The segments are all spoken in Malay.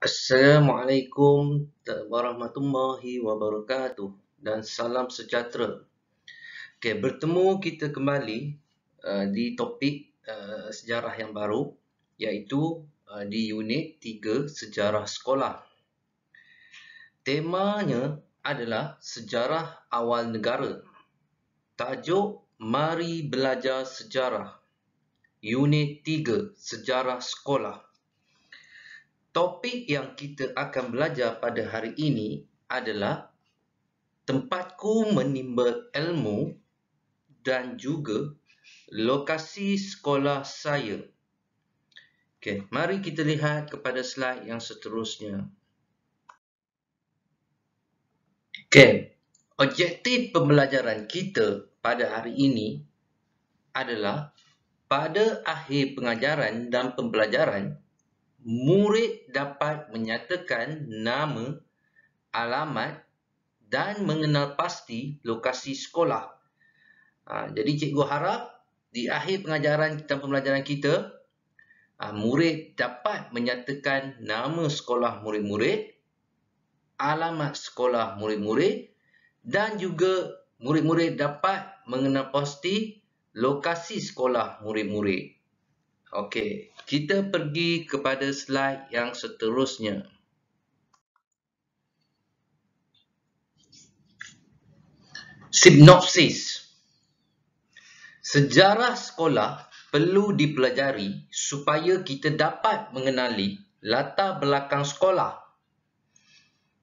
Assalamualaikum warahmatullahi wabarakatuh dan salam sejahtera. Okey, bertemu kita kembali di topik sejarah yang baru iaitu di unit 3 sejarah sekolah. Temanya adalah sejarah awal negara. Tajuk Mari Belajar Sejarah. Unit 3 Sejarah Sekolah. Topik yang kita akan belajar pada hari ini adalah tempatku menimba ilmu dan juga lokasi sekolah saya. Okey, mari kita lihat kepada slide yang seterusnya. Okey, objektif pembelajaran kita pada hari ini adalah pada akhir pengajaran dan pembelajaran, murid dapat menyatakan nama, alamat dan mengenal pasti lokasi sekolah. Jadi cikgu harap di akhir pengajaran dan pembelajaran kita, murid dapat menyatakan nama sekolah murid-murid, alamat sekolah murid-murid dan juga murid-murid dapat mengenal pasti lokasi sekolah murid-murid. Okey, kita pergi kepada slide yang seterusnya. Sinopsis. Sejarah sekolah perlu dipelajari supaya kita dapat mengenali latar belakang sekolah.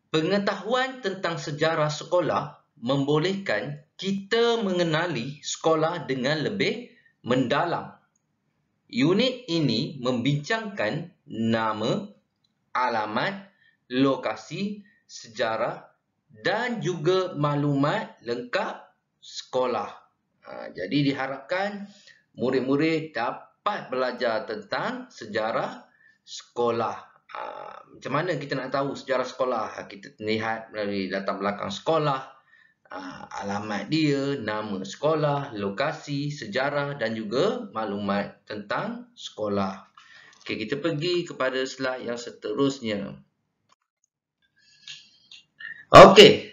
Pengetahuan tentang sejarah sekolah membolehkan kita mengenali sekolah dengan lebih mendalam. Unit ini membincangkan nama, alamat, lokasi, sejarah dan juga maklumat lengkap sekolah. Jadi diharapkan murid-murid dapat belajar tentang sejarah sekolah. Macam mana kita nak tahu sejarah sekolah? Kita lihat melalui latar belakang sekolah, alamat dia, nama sekolah, lokasi, sejarah dan juga maklumat tentang sekolah. Okey, kita pergi kepada slide yang seterusnya. Okey,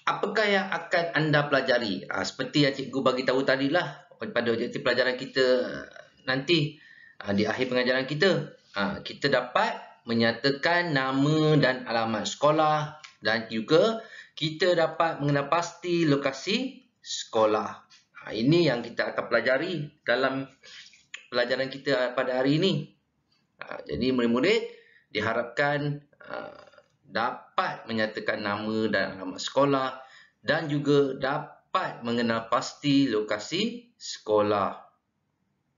apakah yang akan anda pelajari? Seperti yang cikgu bagi tahu tadilah pada objektif pelajaran kita nanti di akhir pengajaran kita, kita dapat menyatakan nama dan alamat sekolah dan juga kita dapat mengenal pasti lokasi sekolah. Ini yang kita akan pelajari dalam pelajaran kita pada hari ini. Jadi murid-murid diharapkan dapat menyatakan nama dan alamat sekolah dan juga dapat mengenal pasti lokasi sekolah.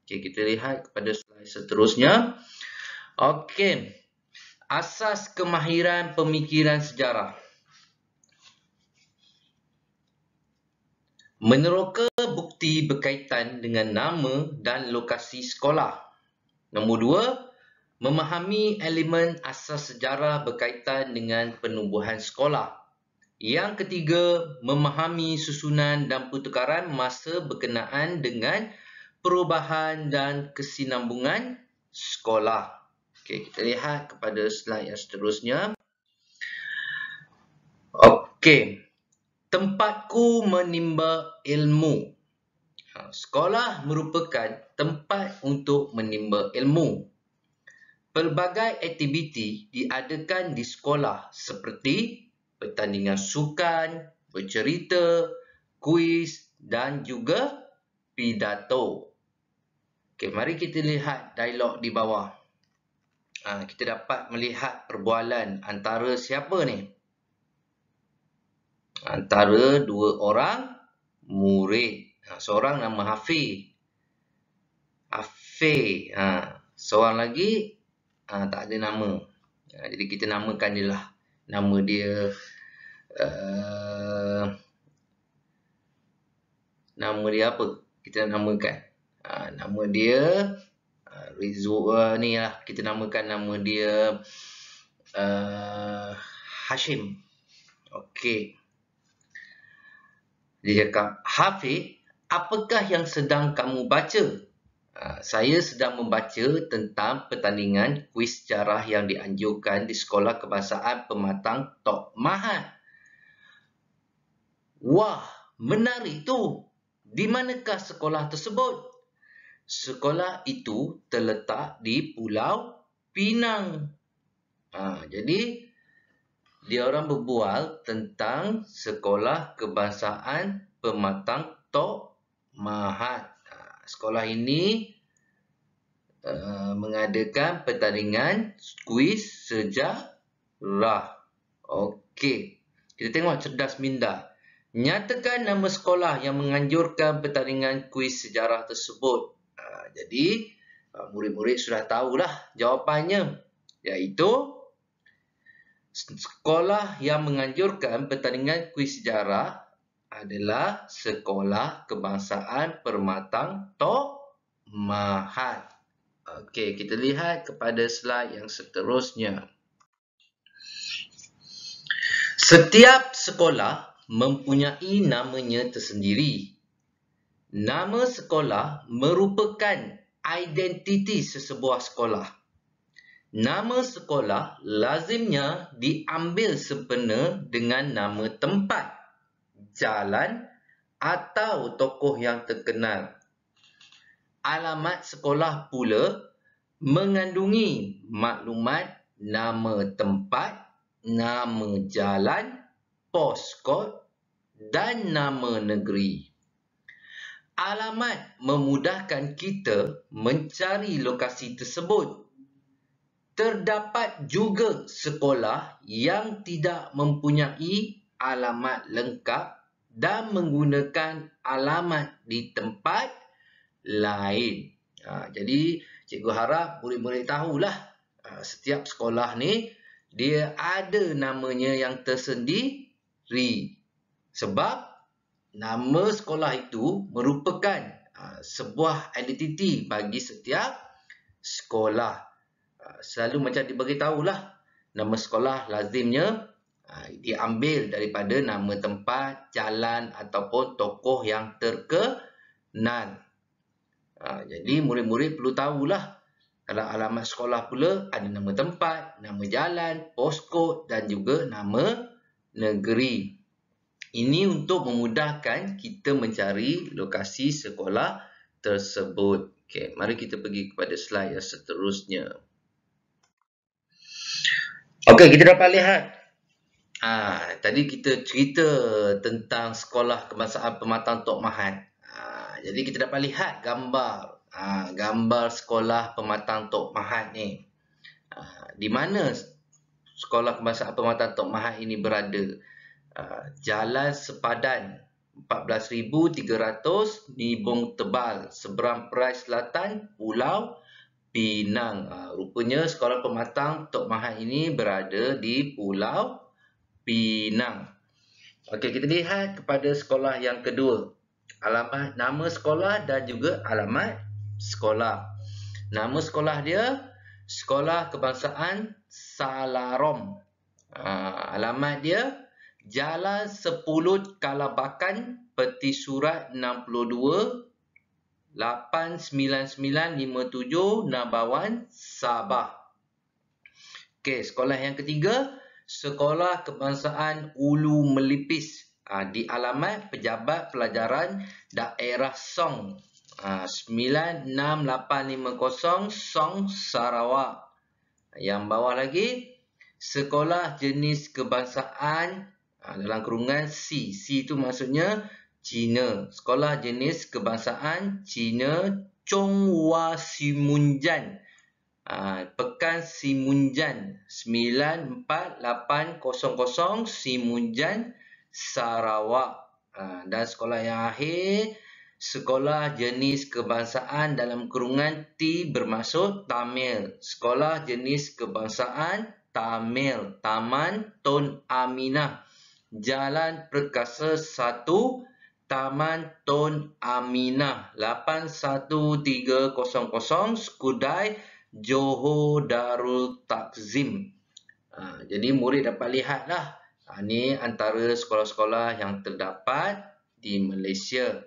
Okey, kita lihat kepada slide seterusnya. Okey, asas kemahiran pemikiran sejarah. Meneroka bukti berkaitan dengan nama dan lokasi sekolah. Nombor 2, memahami elemen asas sejarah berkaitan dengan penubuhan sekolah. Yang ketiga, memahami susunan dan pertukaran masa berkenaan dengan perubahan dan kesinambungan sekolah. Okey, kita lihat kepada slide yang seterusnya. Okey, tempatku menimba ilmu. Sekolah merupakan tempat untuk menimba ilmu. Pelbagai aktiviti diadakan di sekolah seperti pertandingan sukan, bercerita, kuis dan juga pidato. Okey, mari kita lihat dialog di bawah. Kita dapat melihat perbualan antara siapa ni? Antara dua orang murid. Seorang nama Hafiz. Seorang lagi tak ada nama. Jadi kita namakan dia lah. Nama dia nama dia apa? Kita namakan. Nama dia ni lah. Kita namakan nama dia Hashim. Okey. Dia cakap, Hafiz, apakah yang sedang kamu baca? Saya sedang membaca tentang pertandingan kuis sejarah yang dianjurkan di Sekolah Kebangsaan Pematang Tok Mahat. Wah, menarik tu. Di manakah sekolah tersebut? Sekolah itu terletak di Pulau Pinang. Jadi, dia orang berbual tentang Sekolah Kebangsaan Pematang Tok Mahat. Sekolah ini mengadakan pertandingan kuis sejarah. Okey. Kita tengok cerdas minda. Nyatakan nama sekolah yang menganjurkan pertandingan kuis sejarah tersebut. Jadi, murid-murid sudah tahulah jawapannya. Iaitu, sekolah yang menganjurkan pertandingan kuis sejarah adalah Sekolah Kebangsaan Pematang Tok Mahat. Okey, kita lihat kepada slide yang seterusnya. Setiap sekolah mempunyai namanya tersendiri. Nama sekolah merupakan identiti sesebuah sekolah. Nama sekolah lazimnya diambil sempena dengan nama tempat, jalan atau tokoh yang terkenal. Alamat sekolah pula mengandungi maklumat nama tempat, nama jalan, poskod dan nama negeri. Alamat memudahkan kita mencari lokasi tersebut. Terdapat juga sekolah yang tidak mempunyai alamat lengkap dan menggunakan alamat di tempat lain. Jadi, cikgu harap murid-murid tahulah setiap sekolah ni dia ada namanya yang tersendiri. Sebab nama sekolah itu merupakan sebuah identiti bagi setiap sekolah. Selalu macam diberitahulah, nama sekolah lazimnya diambil daripada nama tempat, jalan ataupun tokoh yang terkenal. Jadi murid-murid perlu tahulah kalau alamat sekolah pula ada nama tempat, nama jalan, poskod dan juga nama negeri. Ini untuk memudahkan kita mencari lokasi sekolah tersebut. Okey, mari kita pergi kepada slide yang seterusnya. Okey, kita dapat lihat. Tadi kita cerita tentang Sekolah Kebangsaan Pematang Tok Mahat. Jadi kita dapat lihat gambar. Gambar Sekolah Pematang Tok Mahat ni. Di mana Sekolah Kebangsaan Pematang Tok Mahat ini berada? Jalan Sepadan 14,300 Nibong Tebal, seberang Perai Selatan, Pulau Pinang. Rupanya Sekolah Pematang Tok Mahat ini berada di Pulau Pinang. Okey, kita lihat kepada sekolah yang kedua. Alamat nama sekolah dan juga alamat sekolah. Nama sekolah dia Sekolah Kebangsaan Salarom. Alamat dia Jalan Sepulut Kalabakan, Peti Surat 62 89957 Nabawan, Sabah. Okey, sekolah yang ketiga, Sekolah Kebangsaan Ulu Melipis. Di alamat Pejabat Pelajaran Daerah Song, 96850 Song, Sarawak. Yang bawah lagi, Sekolah Jenis Kebangsaan dalam kurungan C. C itu maksudnya Cina. Sekolah Jenis Kebangsaan Cina Chonghua Simunjan, Pekan Simunjan 94800 Simunjan, Sarawak. Dan sekolah yang akhir, Sekolah Jenis Kebangsaan dalam kurungan T bermaksud Tamil. Sekolah Jenis Kebangsaan Tamil, Taman Tun Aminah, Jalan Perkasa 1, Taman Tun Aminah, 81300 Skudai, Johor Darul Takzim. Jadi murid dapat lihatlah. Ini antara sekolah-sekolah yang terdapat di Malaysia.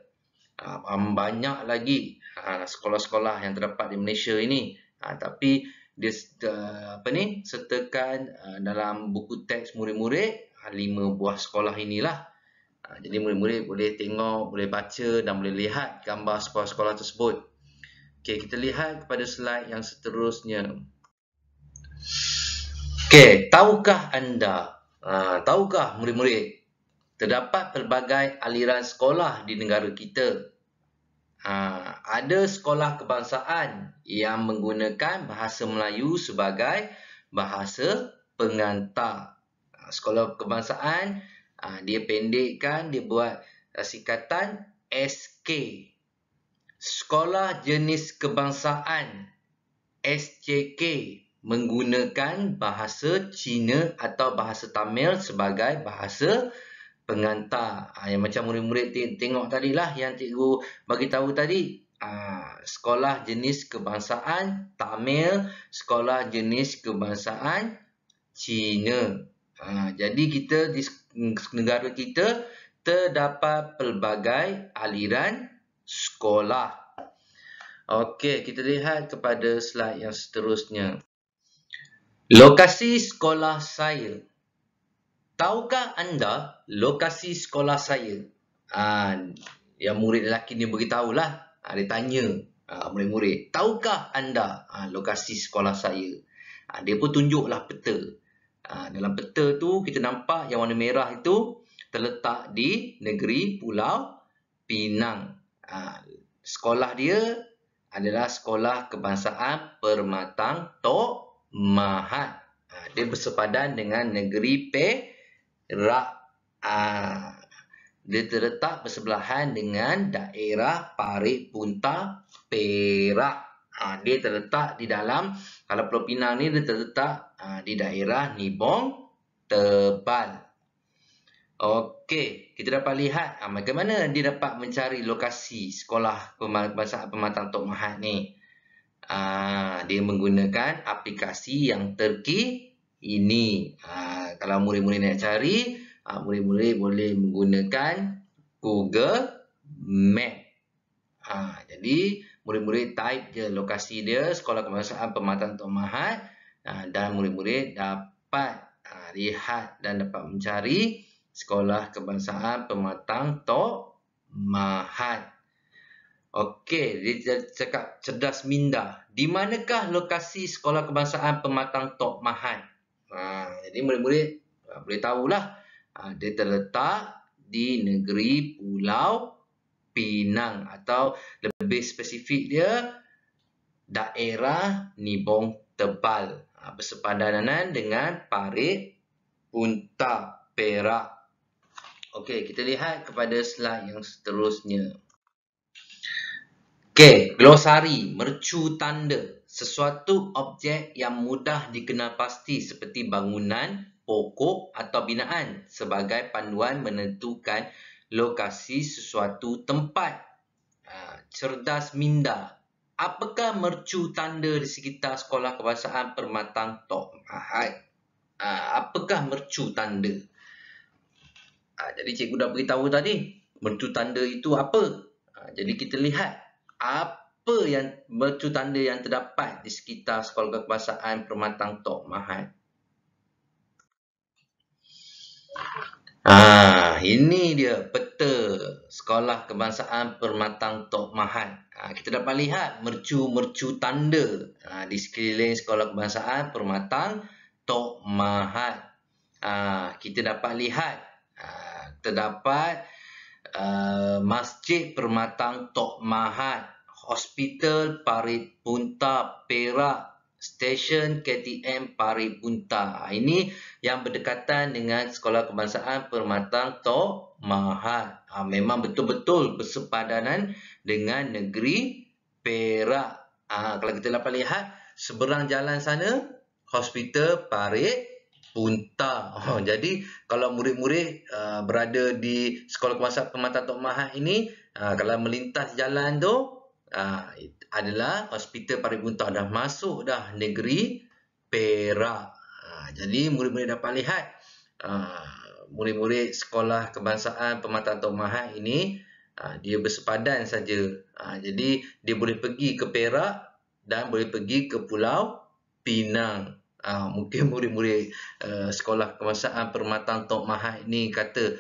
Banyak lagi. sekolah-sekolah yang terdapat di Malaysia ini. Tapi dia sertakan dalam buku teks murid-murid 5 buah sekolah inilah. Jadi murid-murid boleh tengok, boleh baca dan boleh lihat gambar sekolah-sekolah tersebut. Okey, kita lihat kepada slide yang seterusnya. Okey, tahukah anda, tahukah murid-murid, terdapat pelbagai aliran sekolah di negara kita. Ada sekolah kebangsaan yang menggunakan bahasa Melayu sebagai bahasa pengantar. Sekolah kebangsaan, dia pendekkan, dia buat singkatan SK. Sekolah jenis kebangsaan SJK menggunakan bahasa Cina atau bahasa Tamil sebagai bahasa pengantar. Yang macam murid-murid tengok tadilah yang cikgu bagi tahu tadi. Sekolah jenis kebangsaan Tamil, sekolah jenis kebangsaan Cina. Jadi kita di negara kita terdapat pelbagai aliran sekolah. Okey, kita lihat kepada slide yang seterusnya. Lokasi sekolah saya. Tahukah anda lokasi sekolah saya? Yang murid lelaki ni beritahulah. Dia tanya murid-murid, tahukah anda lokasi sekolah saya? Dia pun tunjuklah peta. Dalam peta tu kita nampak yang warna merah itu terletak di negeri Pulau Pinang. Sekolah dia adalah Sekolah Kebangsaan Permatang Tok Mahat. Dia bersepadan dengan negeri Perak. Dia terletak bersebelahan dengan daerah Parit Punta Perak. Dia terletak di dalam, kalau Pulau Pinang ni dia terletak di daerah Nibong Tebal. Okey, kita dapat lihat bagaimana dia dapat mencari lokasi sekolah kebangsaan Permatang Tok Mahat ni. Dia menggunakan aplikasi yang terkini. Kalau murid-murid nak cari, murid-murid boleh menggunakan Google Map. Jadi murid-murid type je lokasi dia, Sekolah Kebangsaan Permatang Tok Mahat, dan murid-murid dapat lihat dan dapat mencari Sekolah Kebangsaan Permatang Tok Mahat. Okey, dia cakap cerdas minda. Di manakah lokasi Sekolah Kebangsaan Permatang Tok Mahat? Jadi murid-murid boleh tahulah. Dia terletak di negeri Pulau Pinang, atau lebih spesifik dia daerah Nibong Tebal, bersepadanan dengan Parit Punta Perak. Okey, kita lihat kepada slide yang seterusnya. Okey, glosari, mercu tanda. Sesuatu objek yang mudah dikenal pasti seperti bangunan, pokok atau binaan sebagai panduan menentukan lokasi sesuatu tempat. Cerdas minda. Apakah mercu tanda di sekitar Sekolah Kebangsaan Permatang Tok Mahat? Apakah mercu tanda? Jadi cikgu dah beritahu tadi, mercu tanda itu apa? Jadi kita lihat apa yang mercu tanda yang terdapat di sekitar Sekolah Kebangsaan Permatang Tok Mahat. Ini dia peta Sekolah Kebangsaan Permatang Tok Mahat. Kita dapat lihat mercu-mercu tanda di sekeliling Sekolah Kebangsaan Permatang Tok Mahat. Kita dapat lihat terdapat Masjid Permatang Tok Mahat, Hospital Parit Punta Perak, Stesen KTM Parit Punta. Ini yang berdekatan dengan Sekolah Kebangsaan Permatang Tok Mahat. Memang betul-betul bersepadanan dengan negeri Perak. Kalau kita dapat lihat, seberang jalan sana, Hospital Parit Punta. Jadi kalau murid-murid berada di Sekolah Kebangsaan Permatang Tok Mahat ini, kalau melintas jalan tu adalah Hospital Parit Punta, dah masuk dah negeri Perak. Jadi murid-murid dapat lihat murid-murid Sekolah Kebangsaan Permatang Tok Mahat ini Dia bersepadan saja. Jadi dia boleh pergi ke Perak dan boleh pergi ke Pulau Pinang. Mungkin murid-murid sekolah kebangsaan Permatang Tok Mahat ni kata,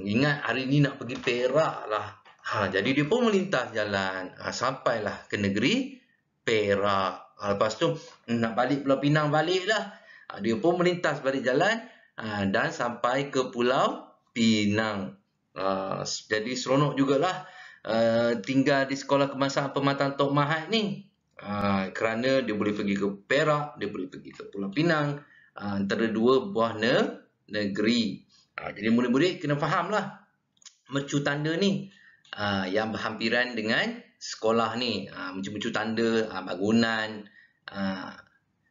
ingat hari ni nak pergi Perak lah. Jadi dia pun melintas jalan. Sampailah ke negeri Perak. Lepas tu nak balik Pulau Pinang balik lah. Dia pun melintas balik jalan dan sampai ke Pulau Pinang. Jadi seronok jugalah tinggal di sekolah kebangsaan Permatang Tok Mahat ni. Kerana dia boleh pergi ke Perak, dia boleh pergi ke Pulau Pinang, antara dua buah negeri. Jadi murid-murid kena fahamlah mercu tanda ni yang berhampiran dengan sekolah ni. Mercu-mercu tanda bangunan,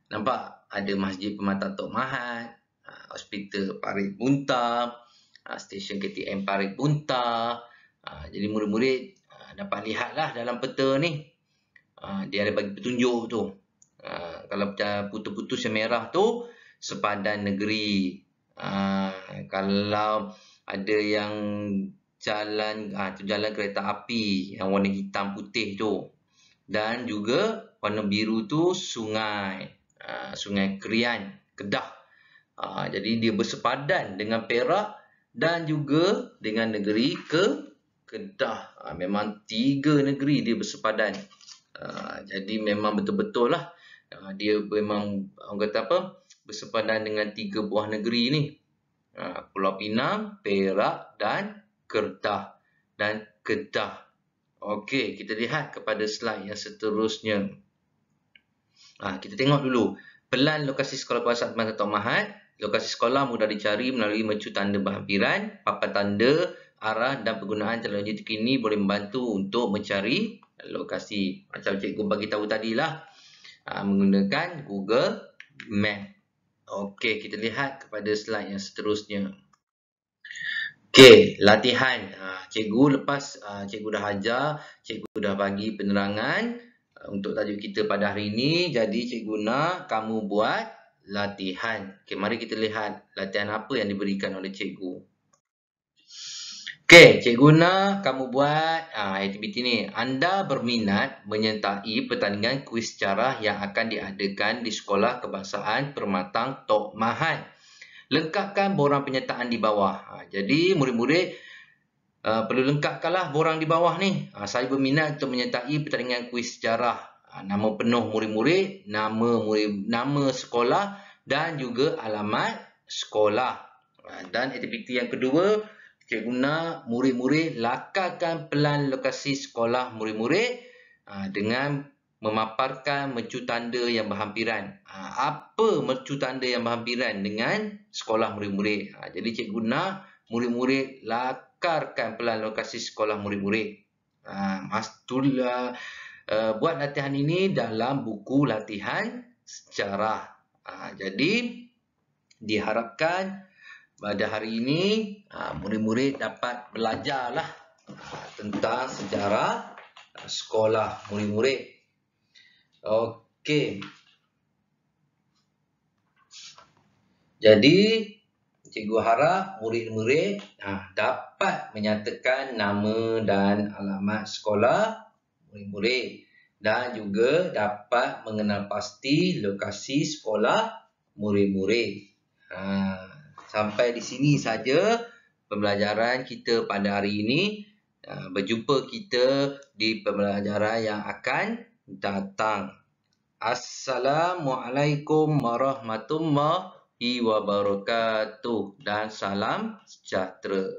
nampak ada Masjid Permatang Tok Mahat, Hospital Parit Bunta, stesen KTM Parit Bunta. Jadi murid-murid dapat lihatlah dalam peta ni. Dia ada bagi petunjuk tu. Kalau putus-putus yang merah tu sepadan negeri. Kalau ada yang jalan jalan kereta api yang warna hitam putih tu. Dan juga warna biru tu sungai. Sungai Krian, Kedah. Jadi dia bersepadan dengan Perak dan juga dengan negeri Kedah. Memang 3 negeri dia bersepadan. Jadi memang betul-betul lah dia memang orang kata apa, bersepadan dengan 3 buah negeri ni. Pulau Pinang, Perak dan Kedah. Okey, kita lihat kepada slide yang seterusnya. Kita tengok dulu pelan lokasi sekolah kebangsaan Permatang Tok Mahat. Lokasi sekolah mudah dicari melalui mercu tanda berhampiran. Papan tanda, arah dan penggunaan teknologi terkini boleh membantu untuk mencari lokasi. Macam cikgu bagi tahu tadilah, menggunakan Google Map. Okey, kita lihat kepada slide yang seterusnya. Okey, latihan. Cikgu lepas cikgu dah ajar, cikgu dah bagi penerangan untuk tajuk kita pada hari ini. Jadi cikgu nak kamu buat latihan. Okey, mari kita lihat latihan apa yang diberikan oleh cikgu. Okey, cikgu nak kamu buat aktiviti ni. Anda berminat menyertai pertandingan kuis sejarah yang akan diadakan di Sekolah Kebangsaan Permatang Tok Mahat. Lengkapkan borang penyertaan di bawah. Jadi murid-murid perlu lengkapkanlah borang di bawah ni. Saya berminat untuk menyertai pertandingan kuis sejarah. Nama penuh murid-murid, nama sekolah dan juga alamat sekolah. Dan aktiviti yang kedua, cikgu nak murid-murid lakarkan pelan lokasi sekolah murid-murid dengan memaparkan mercu tanda yang berhampiran. Apa mercu tanda yang berhampiran dengan sekolah murid-murid? Jadi cikgu nak murid-murid lakarkan pelan lokasi sekolah murid-murid. Buat latihan ini dalam buku latihan sejarah. Jadi diharapkan pada hari ini murid-murid dapat belajarlah tentang sejarah sekolah murid-murid. Okey. Jadi cikgu harap murid-murid dapat menyatakan nama dan alamat sekolah murid-murid dan juga dapat mengenal pasti lokasi sekolah murid-murid. Sampai di sini saja pembelajaran kita pada hari ini. Berjumpa kita di pembelajaran yang akan datang. Assalamualaikum warahmatullahi wabarakatuh dan salam sejahtera.